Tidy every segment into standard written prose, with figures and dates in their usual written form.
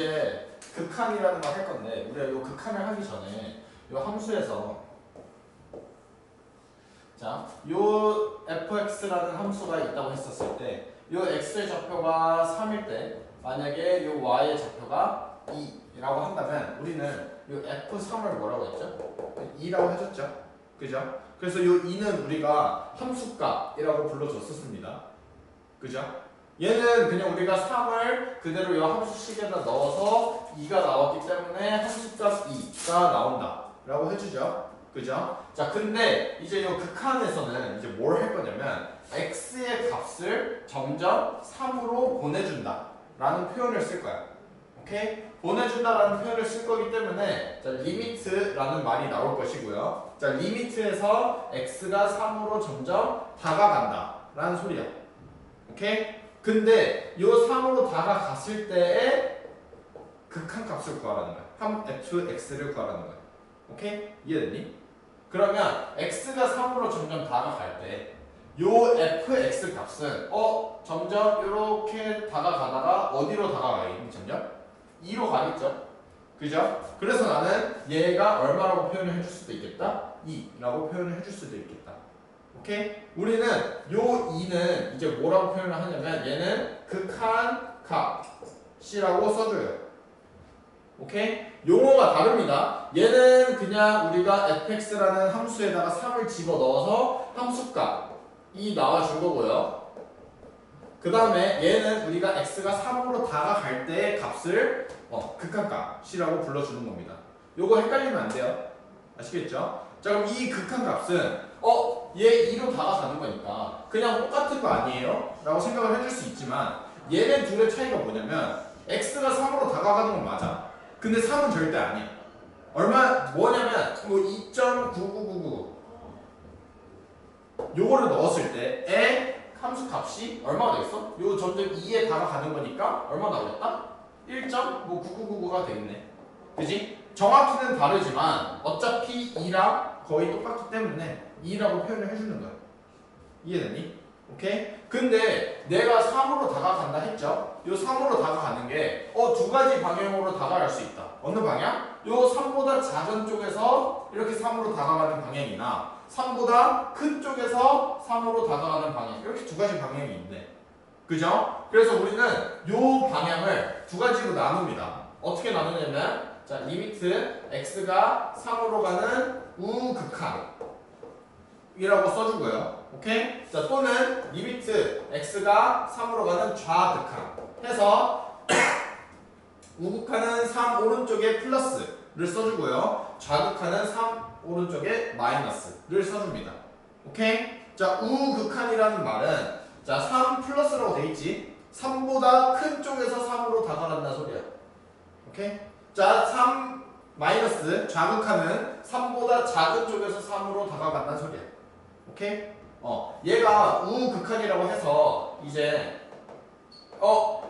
이제 극한이라는 걸 할 건데 우리가 이 극한을 하기 전에 이 함수에서 자, 요 fx라는 함수가 있다고 했었을 때 요 x의 좌표가 3일 때 만약에 요 y의 좌표가 2라고 한다면 우리는 요 f3을 뭐라고 했죠? 2라고 해줬죠. 그죠? 그래서 요 2는 우리가 함수값이라고 불러줬었습니다. 그죠? 얘는 그냥 우리가 3을 그대로 요 함수식에다 넣어서 2가 나왔기 때문에 함수값 2가 나온다 라고 해주죠. 그죠? 자, 근데 이제 요 극한에서는 이제 뭘 할 거냐면 x의 값을 점점 3으로 보내준다 라는 표현을 쓸 거야. 오케이? 보내준다 라는 표현을 쓸 거기 때문에 자, 리미트라는 말이 나올 것이고요. 자, 리미트에서 x가 3으로 점점 다가간다 라는 소리야. 오케이? 근데 요 3으로 다가갔을 때의 극한값을 구하라는 거야. fx를 구하라는 거야. 오케이? 이해됐니? 그러면 x가 3으로 점점 다가갈 때 요 fx 값은 점점 이렇게 다가가다가 어디로 다가가겠니? 점점 2로 가겠죠? 그죠? 그래서 나는 얘가 얼마라고 표현을 해줄 수도 있겠다? 2라고 표현을 해줄 수도 있겠다. 오케이? 우리는 요 2는 이제 뭐라고 표현을 하냐면 얘는 극한값이라고 써줘요. 오케이? 용어가 다릅니다. 얘는 그냥 우리가 fx라는 함수에다가 3을 집어넣어서 함수값이 나와준 거고요. 그 다음에 얘는 우리가 x가 3으로 다가갈 때의 값을 극한값이라고 불러주는 겁니다. 요거 헷갈리면 안 돼요. 아시겠죠? 자, 그럼 이 극한값은 얘 2로 다가가는 거니까 그냥 똑같은 거 아니에요? 라고 생각을 해줄 수 있지만 얘네 둘의 차이가 뭐냐면 x가 3으로 다가가는 건 맞아. 근데 3은 절대 아니야. 뭐냐면 뭐 2.9999 요거를 넣었을 때의 함수 값이 얼마가 되겠어? 요 점점 2에 다가가는 거니까 얼마 나오겠다? 1.9999가 되겠네. 그지? 정확히는 다르지만 어차피 2랑 거의 똑같기 때문에 2라고 표현을 해주는 거야. 이해됐니? 오케이? 근데 내가 3으로 다가간다 했죠? 요 3으로 다가가는 게 두 가지 방향으로 다가갈 수 있다. 어느 방향? 요 3보다 작은 쪽에서 이렇게 3으로 다가가는 방향이나 3보다 큰 쪽에서 3으로 다가가는 방향. 이렇게 두 가지 방향이 있네. 그죠? 그래서 우리는 요 방향을 두 가지로 나눕니다. 어떻게 나누냐면 자, 리미트 x가 3으로 가는 우극한이라고 써주고요. 오케이? 자, 또는 리미트 x가 3으로 가는 좌극한 해서 우극한은 3 오른쪽에 플러스를 써주고요. 좌극한은 3 오른쪽에 마이너스를 써줍니다. 오케이? 자, 우극한이라는 말은 자, 3 플러스라고 돼 있지? 3보다 큰 쪽에서 3으로 다가간다는 소리야. 오케이? 자, 3 마이너스 좌극한은 3보다 작은 쪽에서 3으로 다가간다는 소리야. 오케이? 얘가 우극한이라고 해서 이제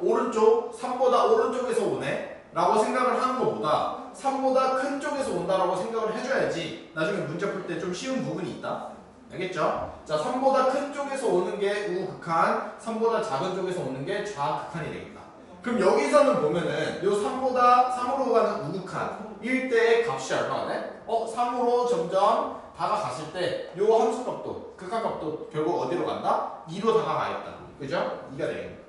오른쪽 3보다 오른쪽에서 오네 라고 생각을 하는 것보다 3보다 큰 쪽에서 온다라고 생각을 해줘야지 나중에 문제 풀 때 좀 쉬운 부분이 있다. 알겠죠? 자, 3보다 큰 쪽에서 오는 게 우극한, 3보다 작은 쪽에서 오는 게 좌극한이 되겠다. 그럼 여기서는 보면은 요 3으로 가는 우극한일 때의 값이 얼마가 돼? 3으로 점점 다가갔을 때 요 함수값도 극한값도 결국 어디로 간다? 2로 다가가겠다. 그죠? 2가 되겠네.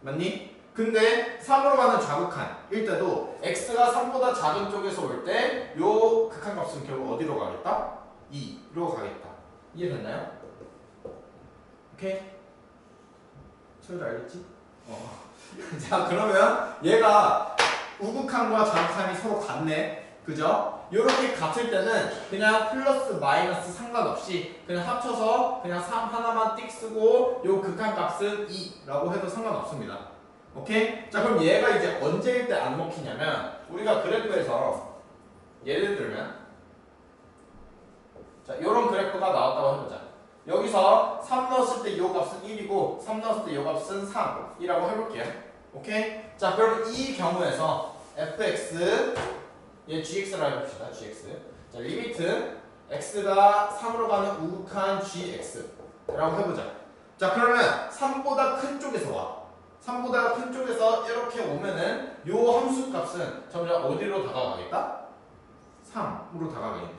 맞니? 근데 3으로 가는 좌극한일 때도 x가 3보다 작은 쪽에서 올 때 요 극한값은 결국 어디로 가겠다? 2로 가겠다. 이해됐나요? 오케이? 소율 알겠지? 자, 그러면 얘가 우극한과 좌극한이 서로 같네. 그죠? 요렇게 같을 때는 그냥 플러스 마이너스 상관없이 그냥 합쳐서 그냥 3 하나만 띡 쓰고 요 극한값은 2라고 해도 상관없습니다. 오케이? 자, 그럼 얘가 이제 언제일 때 안 먹히냐면 우리가 그래프에서 예를 들면 자, 요런 그래프가 나왔다고 해보자. 여기서 3 넣었을 때 이 값은 1이고 3 넣었을 때 이 값은 3이라고 해볼게요. 오케이? 자, 그럼 이 경우에서 fx 얘 gx라고 해봅시다. gx 자, 리미트 x가 3으로 가는 우극한 gx라고 해보자. 자, 그러면 3보다 큰 쪽에서 와. 3보다 큰 쪽에서 이렇게 오면은 요 함수 값은 점점 어디로 다가가겠다? 3으로 다가가겠네.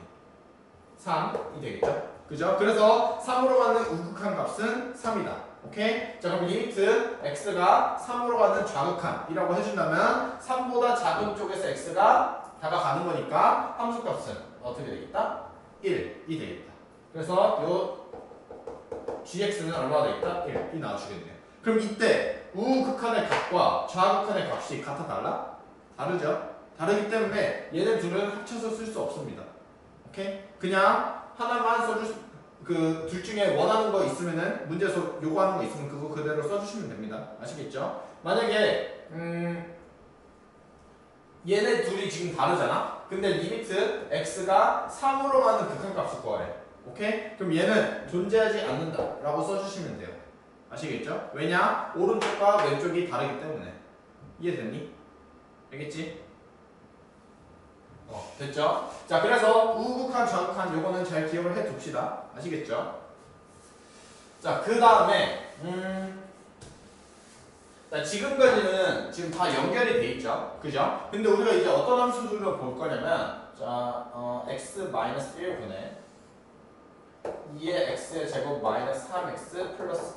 3이 되겠죠? 그죠? 그래서 3으로 가는 우극한 값은 3이다. 오케이? 자, 그럼 리미트 x가 3으로 가는 좌극한이라고 해준다면 3보다 작은 쪽에서 x가 다가가는 거니까 함수 값은 어떻게 되겠다? 1이 되겠다. 그래서 요 gx는 얼마가 되겠다? 1이 나와주겠네요. 그럼 이때 우극한의 값과 좌극한의 값이 같아 달라? 다르죠? 다르기 때문에 얘네 둘은 합쳐서 쓸 수 없습니다. 오케이? 그냥 하나만 그 둘 중에 원하는 거 있으면은 문제에서 요구하는 거 있으면 그거 그대로 써주시면 됩니다. 아시겠죠? 만약에 얘네 둘이 지금 다르잖아? 근데 리미트 x가 3으로 가는 극한값을 구하래. 오케이? 그럼 얘는 존재하지 않는다 라고 써주시면 돼요. 아시겠죠? 왜냐? 오른쪽과 왼쪽이 다르기 때문에. 이해됐니? 알겠지? 됐죠? 자, 그래서 우극한, 좌극한 요거는 잘 기억을 해 둡시다. 아시겠죠? 자, 그 다음에 지금까지는 지금 다 연결이 돼 있죠? 그죠? 근데 우리가 이제 어떤 함수들을 볼 거냐면 자, x-1분의 2의 x의 제곱 마이너스 3x 플러스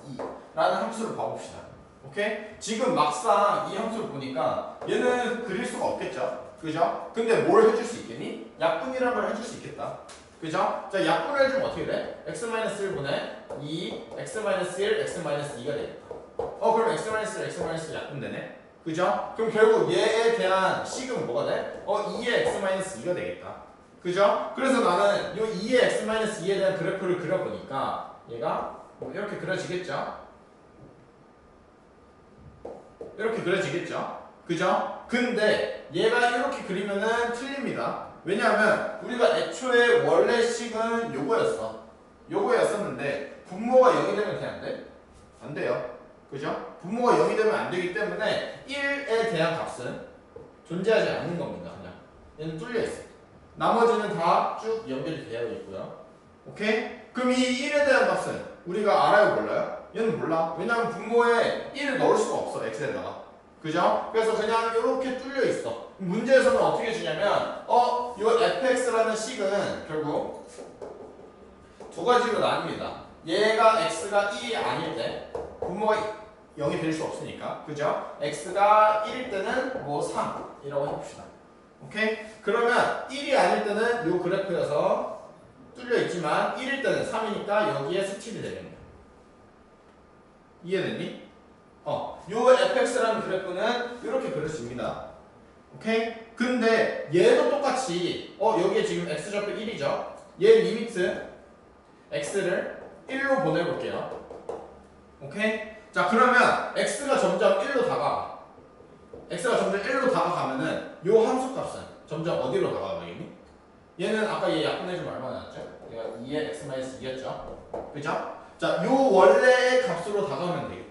2라는 함수를 봐봅시다. 오케이? 지금 막상 이 함수를 보니까 얘는 그릴 수가 없겠죠? 그죠? 근데 뭘 해줄 수 있겠니? 약분이라는 걸 해줄 수 있겠다. 그죠? 자, 약분을 해주면 어떻게 돼? x-1분의 2, x-1, x-2가 되겠다. 그럼 x-1, x-1 약분되네? 그죠? 그럼 결국 얘에 대한 식은 뭐가 돼? 2의 x-2가 되겠다. 그죠? 그래서 나는 이 2의 x-2에 대한 그래프를 그려보니까 얘가 이렇게 그려지겠죠? 이렇게 그려지겠죠? 그죠? 근데 얘가 이렇게 그리면은 틀립니다. 왜냐하면 우리가 애초에 원래 식은 요거였어. 요거였었는데 분모가 0이 되면 돼, 안 돼? 안 돼요. 그죠? 분모가 0이 되면 안 되기 때문에 1에 대한 값은 존재하지 않는 겁니다. 그냥 얘는 뚫려 있어. 나머지는 다 쭉 연결이 되어 있고요. 오케이? 그럼 이 1에 대한 값은 우리가 알아요, 몰라요? 얘는 몰라. 왜냐하면 분모에 1을 넣을 수가 없어, x에다가. 그죠? 그래서 그냥 이렇게 뚫려 있어. 문제에서는 어떻게 주냐면 요 fx라는 식은 결국 두 가지로 나뉩니다. 얘가 x가 1이 아닐 때 분모가 0이 될 수 없으니까. 그죠? x가 1일 때는 뭐 3이라고 해봅시다. 오케이? 그러면 1이 아닐 때는 요 그래프여서 뚫려 있지만 1일 때는 3이니까 여기에 스틸이 되겠네요. 이해됐니? 요 fx라는 그래프는 이렇게 그려집니다. 오케이? 근데 얘도 똑같이 여기에 지금 x좌표 1이죠? 얘 리미트 x를 1로 보내볼게요. 오케이? 자, 그러면 x가 점점 1로 다가가. x가 점점 1로 다가가면은 요 함수 값은 점점 어디로 다가가겠니? 얘는 아까 얘 약분해주면 얼마나 나왔죠? 얘가 2의 x-2였죠? 그죠? 자, 요 원래의 값으로 다가가면 되겠다.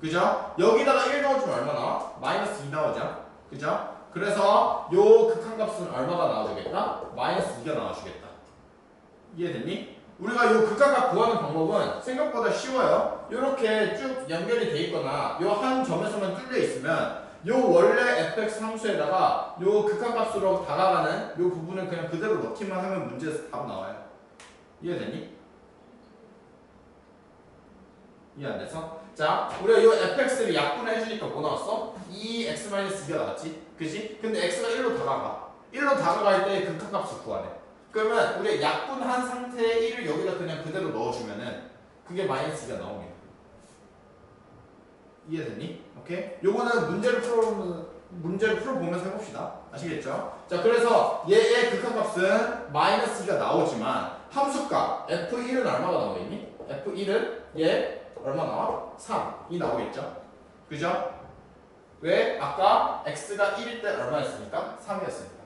그죠? 여기다가 1 넣어주면 얼마 나와? 마이너스 2 나오죠? 그죠? 그래서 요 극한값은 얼마가 나와주겠다? 마이너스 2가 나와주겠다. 이해됐니? 우리가 요 극한값 구하는 방법은 생각보다 쉬워요. 요렇게 쭉 연결이 돼 있거나 요 한 점에서만 뚫려 있으면 요 원래 fx 함수에다가 요 극한값으로 다가가는 요 부분을 그냥 그대로 넣기만 하면 문제에서 답 나와요. 이해됐니? 이해 안 돼서? 자, 우리가 요 fx를 약분을 해주니까 뭐 나왔어? 2x-2가 나왔지? 그지? 근데 x가 1로 다가가. 1로 다가갈 때 극한값을 구하래. 그러면 우리가 약분한 상태의 1을 여기다 그냥 그대로 넣어주면은 그게 마이너스 2가 나옵니다. 이해됐니? 오케이? 요거는 문제를 풀어보면서 해봅시다. 아시겠죠? 자, 그래서 얘의 극한값은 마이너스 2가 나오지만 함수값 f1은 얼마가 나오겠니? f1은 얘 얼마 나와? 3이 나오겠죠? 그죠? 왜? 아까 x가 1일 때 얼마였습니까? 3이었으니까.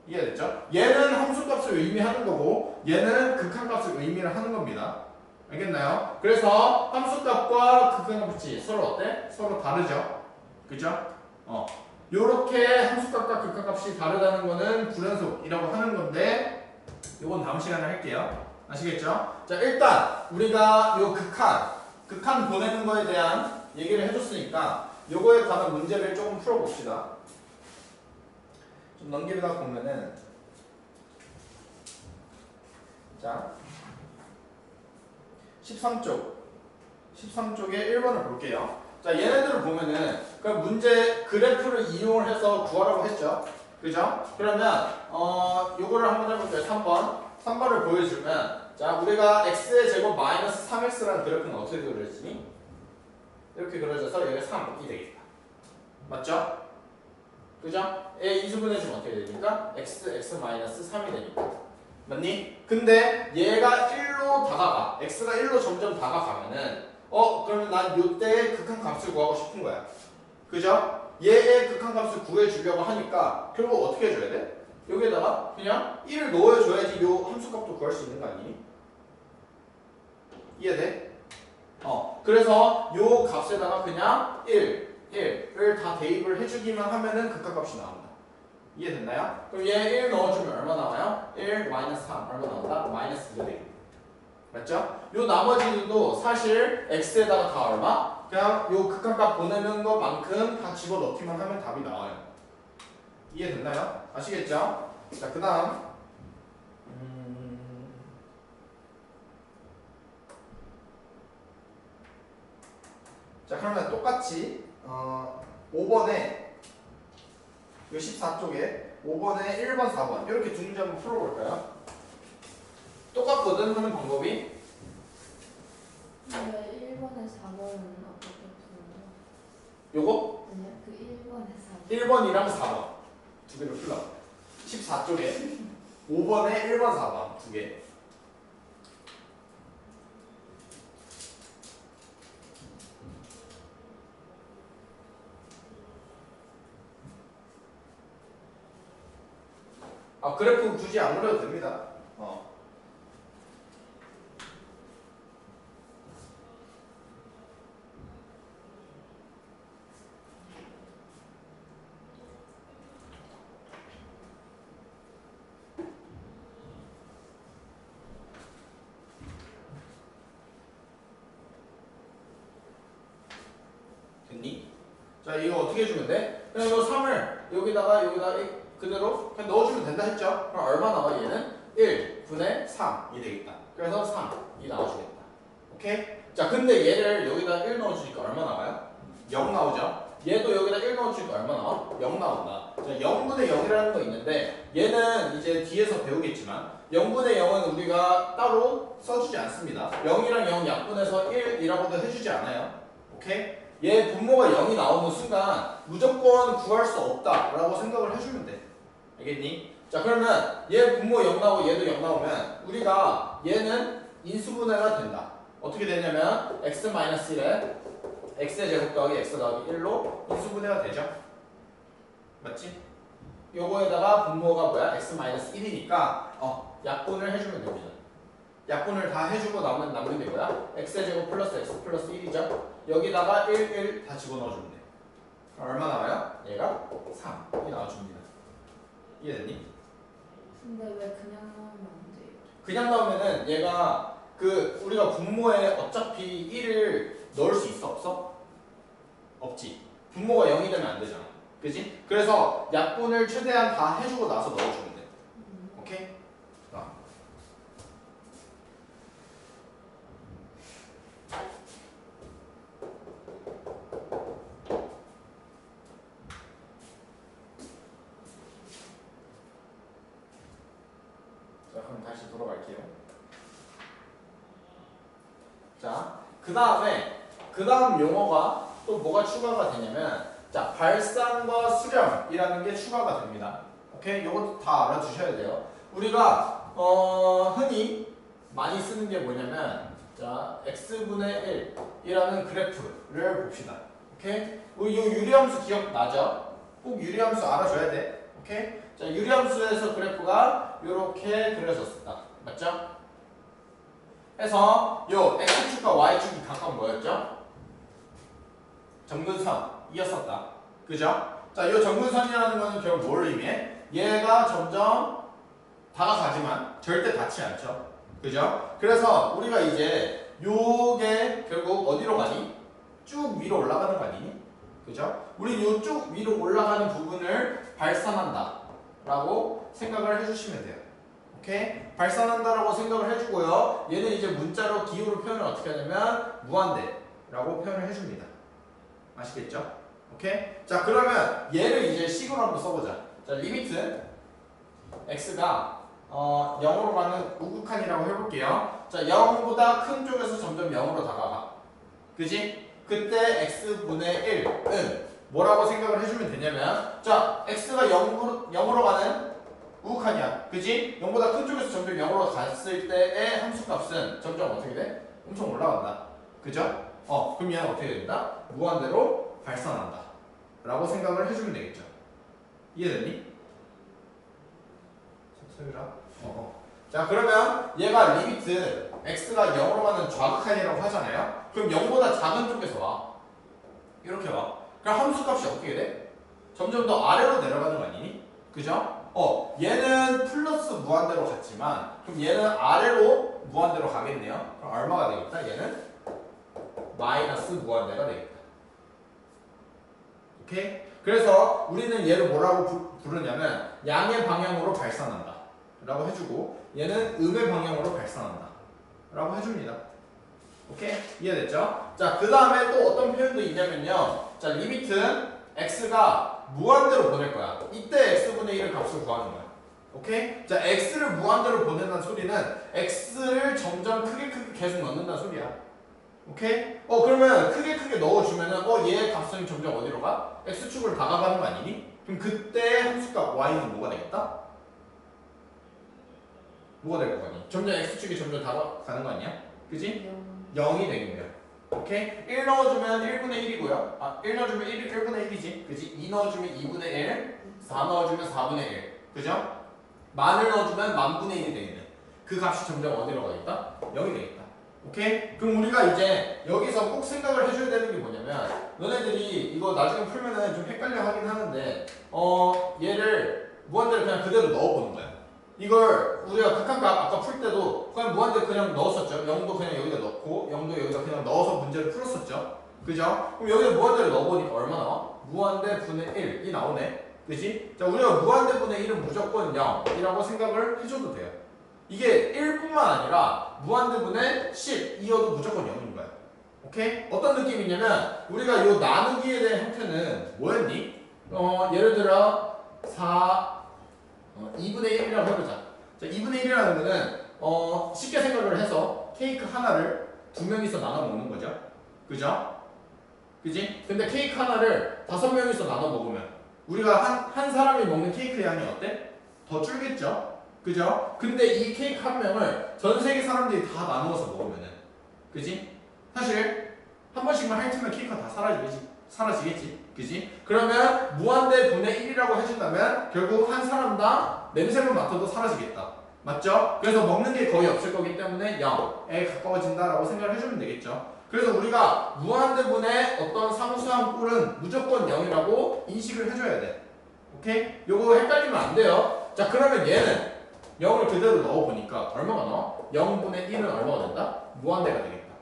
이해됐죠? 얘는 함수값을 의미하는 거고 얘는 극한값을 의미를 하는 겁니다. 알겠나요? 그래서 함수값과 극한값이 서로 어때? 서로 다르죠? 그죠? 요렇게 함수값과 극한값이 다르다는 거는 불연속이라고 하는 건데 요건 다음 시간에 할게요. 아시겠죠? 자, 일단 우리가 요 극한 보내는 거에 대한 얘기를 해줬으니까 요거에 관한 문제를 조금 풀어봅시다. 좀 넘기다 보면은 자 13쪽에 1번을 볼게요. 자 얘네들을 보면은 그 문제 그래프를 이용을 해서 구하라고 했죠. 그죠? 그러면 요거를 한번 해볼게요. 3번을 보여주면 자 우리가 x의 제곱 마이너스 3x라는 그래프는 어떻게 그려지니? 이렇게 그려져서 여기가 3이 되겠다. 맞죠? 그죠? 얘 인수분해주면 어떻게 되니까? x 마이너스 3이 되니까. 맞니? 근데 얘가 1로 다가가. x가 1로 점점 다가가면은 그러면 난 요때의 극한값을 구하고 싶은 거야. 그죠? 얘의 극한값을 구해주려고 하니까 결국 어떻게 해줘야 돼? 여기에다가 그냥 1을 넣어줘야지 요 함수값도 구할 수 있는 거 아니니? 이해돼? 그래서 요 값에다가 그냥 1을 다 대입을 해주기만 하면은 극한값이 나온다. 이해됐나요? 그럼 얘 1 넣어주면 얼마 나와요? 1 마이너스 3 얼마 나온다? 마이너스 2가 되겠다. 맞죠? 요 나머지도 사실 x에다가 다 얼마? 그냥 요 극한값 보내는 것만큼 다 집어넣기만 하면 답이 나와요. 이해됐나요? 아시겠죠? 자, 그 다음 자 그러면 똑같이 5번에 요 14쪽에 5번에 1번, 4번 이렇게 두 문제 한번 풀어볼까요? 똑같거든 하는 방법이. 근데 1번에 4번은 어떻게 풀어요? 요거? 아니요, 그 1번에 4번. 1번이랑 4번 두 개를 풀러 14쪽에 5번에 1번, 4번 두 개. 그래프 굳이 안 그려도 됩니다. 됐니? 자 이거 어떻게 해주면 돼? 그냥 이거 3을 여기다 그대로 그냥 넣어주면 된다 했죠? 그럼 얼마 나와 얘는? 1 분의 3이 되겠다. 그래서 3이 나와주겠다. 오케이? 자 근데 얘를 여기다 1 넣어주니까 얼마 나와요? 0 나오죠? 얘도 여기다 1 넣어주니까 얼마 나와? 0 나온다. 자 0분의 0이라는 거 있는데 얘는 이제 뒤에서 배우겠지만 0분의 0은 우리가 따로 써주지 않습니다. 0이랑 0 약분해서 1이라고도 해주지 않아요. 오케이? 얘 분모가 0이 나오는 순간 무조건 구할 수 없다라고 생각을 해주면 돼. 알겠니? 자 그러면 얘 분모 0 나오고 얘도 0 나오면 우리가 얘는 인수분해가 된다. 어떻게 되냐면 x-1에 x의 제곱 더하기 x 더하기 1로 인수분해가 되죠. 맞지? 요거에다가 분모가 뭐야? x-1이니까 약분을 해주면 됩니다. 약분을 다 해주고 남는 게 뭐야? x의 제곱 플러스 x 플러스 1이죠. 여기다가 1 다 집어넣어주면 돼. 얼마 나와요? 얘가 3이 나와줍니다. 이해됐니? 근데 왜 그냥 넣으면 안 돼요? 그냥 나오면은 얘가 우리가 분모에 어차피 1을 넣을 수 있어? 없어? 없지. 분모가 0이 되면 안 되잖아. 그지? 그래서 약분을 최대한 다 해주고 나서 넣어주면 돼. 오케이? 자, 그럼 다시 돌아갈게요. 자, 그 다음 용어가 또 뭐가 추가가 되냐면, 자, 발산과 수렴이라는 게 추가가 됩니다. 오케이? 이것도 다 알아두셔야 돼요. 우리가, 흔히 많이 쓰는 게 뭐냐면, 자, x분의 1이라는 그래프를 봅시다. 오케이? 우리 요 유리함수 기억나죠? 꼭 유리함수 알아줘야 돼. 오케이? 자, 유리함수에서 그래프가 이렇게 그려졌다. 맞죠? 해서 요 x축과 y축이 각각 뭐였죠? 점근선이었었다. 그죠? 자, 요 점근선이라는 거는 결국 뭘 의미해? 얘가 점점 다가가지만 절대 닿지 않죠. 그죠? 그래서 우리가 이제 요게 결국 어디로 가니? 쭉 위로 올라가는 거 아니니? 그죠? 우리 이쪽 위로 올라가는 부분을 발산한다 라고 생각을 해주시면 돼요. 오케이? 발산한다라고 생각을 해주고요. 얘는 이제 문자로 기호로 표현을 어떻게 하냐면 무한대라고 표현을 해줍니다. 아시겠죠? 오케이? 자, 그러면 얘를 이제 식으로 한번 써보자. 자, 리미트 x가 0으로 가는 우극한이라고 해볼게요. 자, 0보다 큰 쪽에서 점점 0으로 다가가. 그지? 그때 x분의 1은 뭐라고 생각을 해주면 되냐면, 자, x가 0으로 가는 우극한이야. 그지? 0보다 큰 쪽에서 점점 0으로 갔을 때의 함수값은 점점 어떻게 돼? 엄청 올라간다. 그죠? 그럼 얘는 어떻게 된다? 무한대로 발산한다 라고 생각을 해주면 되겠죠. 이해됐니? 소율아? 자, 그러면 얘가 리미트 x가 0으로 가는 좌극한이라고 하잖아요. 그럼 0보다 작은 쪽에서 와. 이렇게 와. 그럼 함수값이 어떻게 돼? 점점 더 아래로 내려가는 거 아니니? 그죠? 얘는 플러스 무한대로 갔지만 그럼 얘는 아래로 무한대로 가겠네요. 그럼 얼마가 되겠다? 얘는 마이너스 무한대가 되겠다. 오케이? 그래서 우리는 얘를 뭐라고 부르냐면 양의 방향으로 발산한다 라고 해주고 얘는 음의 방향으로 발산한다 라고 해줍니다. 오케이? 이해됐죠? 자, 그 다음에 또 어떤 표현도 있냐면요. 자, 리미트 x가 무한대로 보낼 거야. 이때 x분의 1의 값을 구하는 거야. 오케이? 자, x를 무한대로 보낸다는 소리는 x를 점점 크게 계속 넣는다는 소리야. 오케이? 그러면 크게 넣어주면은 얘의 값은 점점 어디로 가? x축으로 다가가는 거 아니니? 그럼 그때 함수값 y는 뭐가 되겠다? 뭐가 될 거 같니? 점점 x축이 점점 다가가는 거 아니야? 그지? 0이 되겠네요. 오케이? 1 넣어주면 1분의 1이고요. 1 넣어주면 1분의 1이지. 그지? 2 넣어주면 2분의 1, 4 넣어주면 4분의 1. 그죠? 만을 넣어주면 만분의 1이 되겠네. 그 값이 점점 어디로 가겠다? 0이 되겠다. 오케이? 그럼 우리가 이제 여기서 꼭 생각을 해줘야 되는 게 뭐냐면 너네들이 이거 나중에 풀면은 좀 헷갈려 하긴 하는데 얘를 무한대로 그냥 그대로 넣어보는 거야. 이걸 우리가 극한값 아까 풀 때도 그냥 무한대 그냥 넣었었죠. 0도 그냥 여기다 넣고 0도 여기다 그냥 넣어서 문제를 풀었었죠. 그죠? 그럼 여기다 무한대로 넣어보니까 얼마 나와? 무한대 분의 1이 나오네. 그지? 자, 우리가 무한대 분의 1은 무조건 0이라고 생각을 해줘도 돼요. 이게 1뿐만 아니라 무한대분의 10이어도 무조건 0인 거야. 오케이? 어떤 느낌이냐면 우리가 요 나누기에 대한 형태는 뭐였니? 예를 들어 2분의 1이라고 해보자. 자, 2분의 1이라는 거는 쉽게 생각을 해서 케이크 하나를 두 명이서 나눠 먹는 거죠. 그죠? 그지? 근데 케이크 하나를 5명이서 나눠 먹으면 우리가 한 사람이 먹는 케이크 양이 어때? 더 줄겠죠? 그죠? 근데 이 케이크 한 명을 전 세계 사람들이 다 나누어서 먹으면은, 그지? 사실 한 번씩만 핥으면 케이크가 다 사라지겠지, 그지? 그러면 무한대 분의 1이라고 해준다면 결국 한 사람당 냄새만 맡아도 사라지겠다, 맞죠? 그래서 먹는 게 거의 없을 거기 때문에 0에 가까워진다라고 생각을 해주면 되겠죠. 그래서 우리가 무한대분의 어떤 상수한 꼴은 무조건 0이라고 인식을 해줘야 돼. 오케이? 요거 헷갈리면 안 돼요. 자, 그러면 얘는 0을 그대로 넣어보니까 얼마가 나와? 0분의 1은 얼마가 된다? 무한대가 되겠다.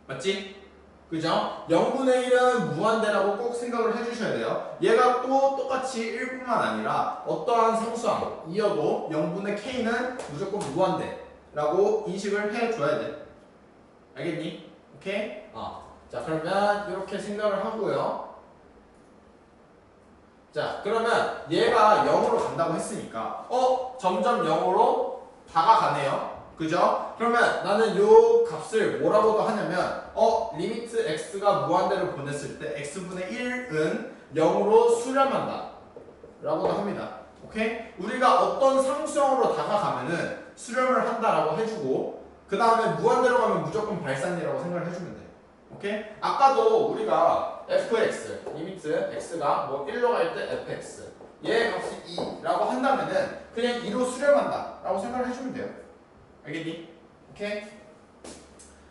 맞지? 그죠? 0분의 1은 무한대라고 꼭 생각을 해주셔야 돼요. 얘가 또 똑같이 1뿐만 아니라 어떠한 상수항이어도 0분의 k는 무조건 무한대라고 인식을 해줘야 돼. 알겠니? 오케이? 자, 그러면 이렇게 생각을 하고요. 자, 그러면 얘가 0으로 간다고 했으니까 점점 0으로 다가가네요. 그죠? 그러면 나는 요 값을 뭐라고도 하냐면 리미트 x가 무한대로 보냈을 때 x분의 1은 0으로 수렴한다 라고도 합니다. 오케이? 우리가 어떤 상수형으로 다가가면은 수렴을 한다라고 해주고 그 다음에 무한대로 가면 무조건 발산이라고 생각을 해주면 돼. 오케이? 아까도 우리가 fx, 리미트 x가 뭐 1로 갈 때 fx 얘 값이 2라고 한다면은 그냥 2로 수렴한다 라고 생각을 해주면 돼요. 알겠니? 오케이?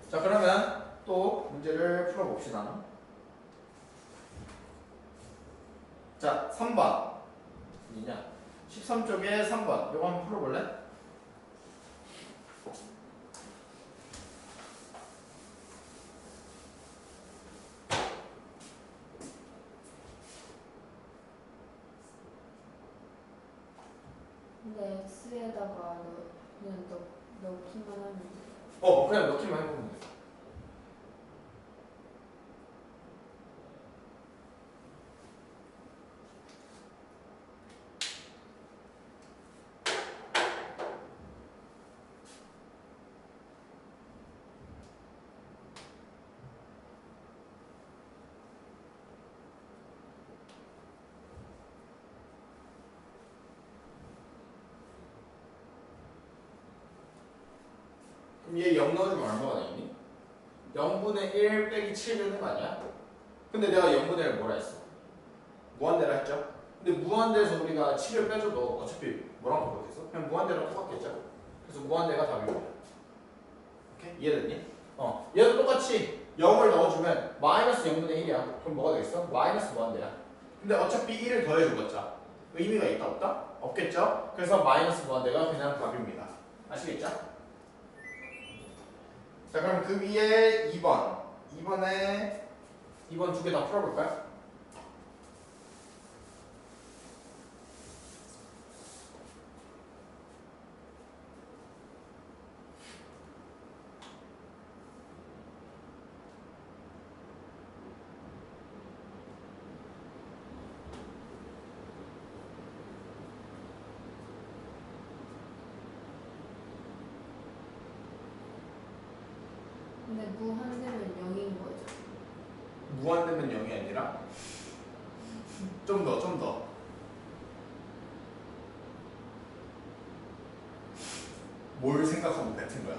자, 그러면 또 문제를 풀어봅시다. 자, 3번 이냐 13쪽에 3번 요거 한번 풀어볼래? 근데 x에다가 그냥 넣기만 하면 돼. 그냥 넣기만 해보면 돼. 그럼 얘 0 넣어주면 얼마가 되니? 0분의 1 빼기 7 되는 거 아니야? 근데 내가 0분의 1 뭐라 했어? 무한대라 했죠? 근데 무한대에서 우리가 7을 빼줘도 어차피 뭐랑 똑같겠어? 그냥 무한대랑 똑같겠죠? 그래서 무한대가 답입니다. 오케이? 이해됐니? 얘도 똑같이 0을 넣어주면 마이너스 0분의 1이야. 그럼 뭐가 되겠어? 마이너스 무한대야. 근데 어차피 1을 더해줘봤자 의미가 있다 없다? 없겠죠? 그래서 마이너스 무한대가 그냥 답입니다. 아시겠죠? 자, 그럼 그 위에 2번 2번 두 개 다 풀어볼까요? 근데 무한대면 0인 거죠. 무한대면 0이 아니라 좀 더. 뭘 생각하면 같은 거야?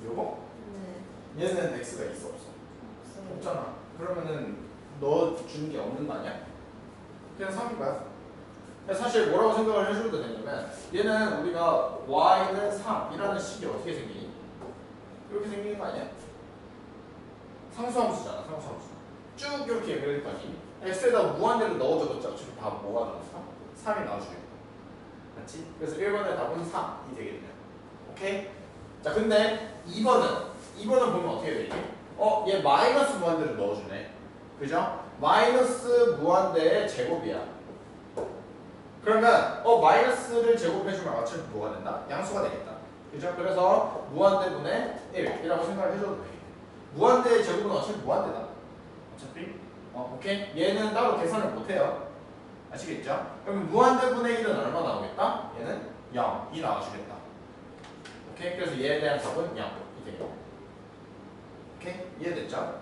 요거? 네. 얘는 x가 있어 없어? 없어요. 없잖아. 그러면은 너 주는 게 없는 거 아니야? 그냥 3인 거야. 사실 뭐라고 생각을 해줘도 되냐면 얘는 우리가 y는 3이라는 식이 어떻게 생기니? 이렇게 생기는 거 아니야? 상수함수잖아. 상수함수. 쭉 이렇게 그릴 거 아니? x에다 무한대로 넣어줘봤자 어차피 다 뭐가 나왔어? 3이 나와주겠다. 맞지? 그래서 1번의 답은 3이 되겠네요. 오케이? 자, 근데 2번은 보면 어떻게 되지? 얘 마이너스 무한대로 넣어주네. 그죠? 마이너스 무한대의 제곱이야. 그러면 마이너스를 제곱해주면 어차피 뭐가 된다? 양수가 되겠다. 그죠? 그래서 무한대분의 1이라고 생각을 해줘도 되겠네. 무한대의 제곱은 어차피 무한대다. 어차피 오케이? 얘는 따로 계산을 못해요. 아시겠죠? 그럼 무한대분의 1은 얼마 나오겠다? 얘는 0이 나와주겠다. 오케이? 그래서 얘에 대한 답은 0이 되겠다. 오케이? 이해됐죠?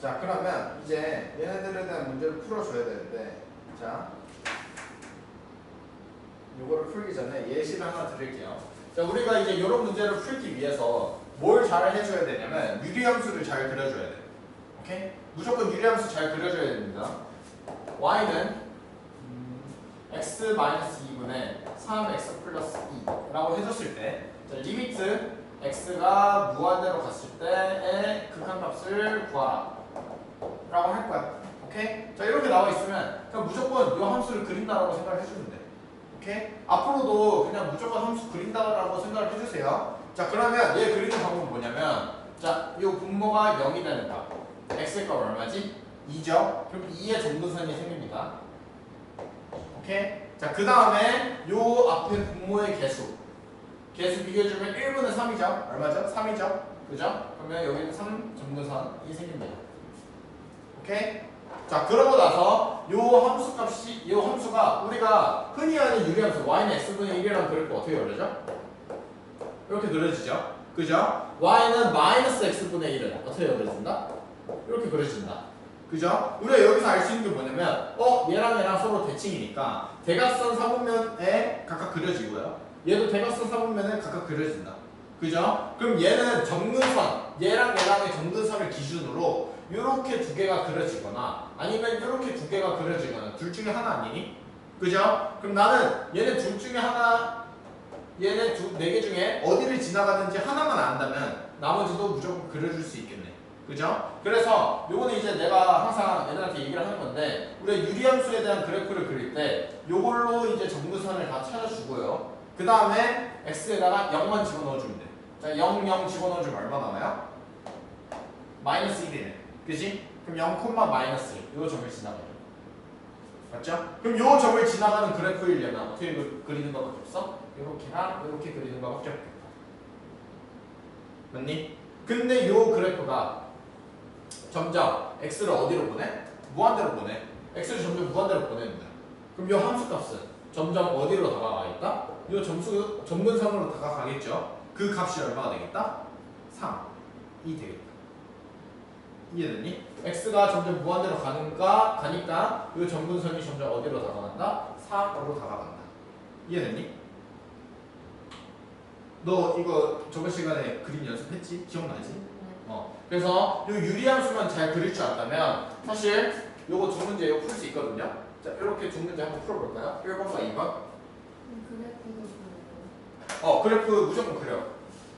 자, 그러면 이제 얘네들에 대한 문제를 풀어줘야 되는데, 자, 요거를 풀기 전에 예시를 하나 드릴게요. 자, 우리가 이제 이런 문제를 풀기 위해서 뭘 잘 해줘야 되냐면 유리함수를 잘 그려줘야 돼. 오케이? 무조건 유리함수 잘 그려줘야 됩니다. y는 x-2분의 3x 플러스 2라고 해줬을 때, 자, 리미트 x가 무한대로 갔을 때의 극한값을 구하라 라고 할 거야. 오케이? 자, 이렇게 나와 있으면 그냥 무조건 이 함수를 그린다라고 생각을 해주면 돼. 오케이? 앞으로도 그냥 무조건 함수 그린다라고 생각을 해주세요. 자, 그러면 얘 그리는 방법은 뭐냐면, 자, 이 분모가 0이 되는 값. x의 값 얼마지? 2죠? 그럼 2의 점근선이 생깁니다. 오케이? 자, 그 다음에 요 앞에 분모의 개수 비교해주면 1분의 3이죠? 얼마죠? 3이죠? 그죠? 그러면 여기는 3 점근선이 생깁니다. 오케이? 자, 그러고 나서 요 함수가 우리가 흔히 하는 유리함수 y는 x분의 1이라는 그래프 어떻게 그려져? 이렇게 그려지죠? 그죠? y는 마이너스 x분의 1은 어떻게 그려진다? 이렇게 그려진다. 그죠? 우리가 여기서 알 수 있는 게 뭐냐면 얘랑 서로 대칭이니까 대각선 사분면에 각각 그려지고요. 얘도 대각선 사분면에 각각 그려진다. 그죠? 그럼 얘는 점근선, 얘랑의 점근선을 기준으로 이렇게 두 개가 그려지거나 아니면 이렇게 두 개가 그려지거나 둘 중에 하나 아니니? 그죠? 그럼 나는 얘네 둘 중에 하나, 얘네 네 개 중에 어디를 지나가는지 하나만 안다면 나머지도 무조건 그려줄 수 있겠네. 그죠? 그래서 요거는 이제 내가 항상 얘들한테 얘기를 하는 건데, 우리가 유리함수에 대한 그래프를 그릴 때 요걸로 이제 점근선을 다 찾아주고요. 그 다음에 x에다가 0만 집어넣어주면 돼. 자, 0, 0 집어넣어주면 얼마 나와요? 마이너스 1이네. 그지? 그럼 0, 마이너스 1. 요 점을 지나가요. 맞죠? 그럼 요 점을 지나가는 그래프이려면 어떻게 그리는 것밖에 없어? 요렇게랑 요렇게 그리는 것밖에 없겠다. 맞니? 근데 요 그래프가 점점 x를 어디로 보내? 무한대로 보내. x를 점점 무한대로 보내는다. 그럼 요 함수 값은 점점 어디로 다가가겠다? 요 점수 점근선으로 다가가겠죠? 그 값이 얼마가 되겠다? 3이 되겠다. 이해됐니? x가 점점 무한대로 가니까 요 점근선이 점점 어디로 다가간다? 3으로 다가간다. 이해됐니? 너 이거 저번 시간에 그림 연습했지? 기억나지? 그래서 요 유리함수만 잘 그릴 줄 안다면 사실 요거 두 문제 이거 풀 수 있거든요. 자, 이렇게 두 문제 한번 풀어볼까요? 1번과 2번. 그래프도 보여요. 그래프 무조건 그려.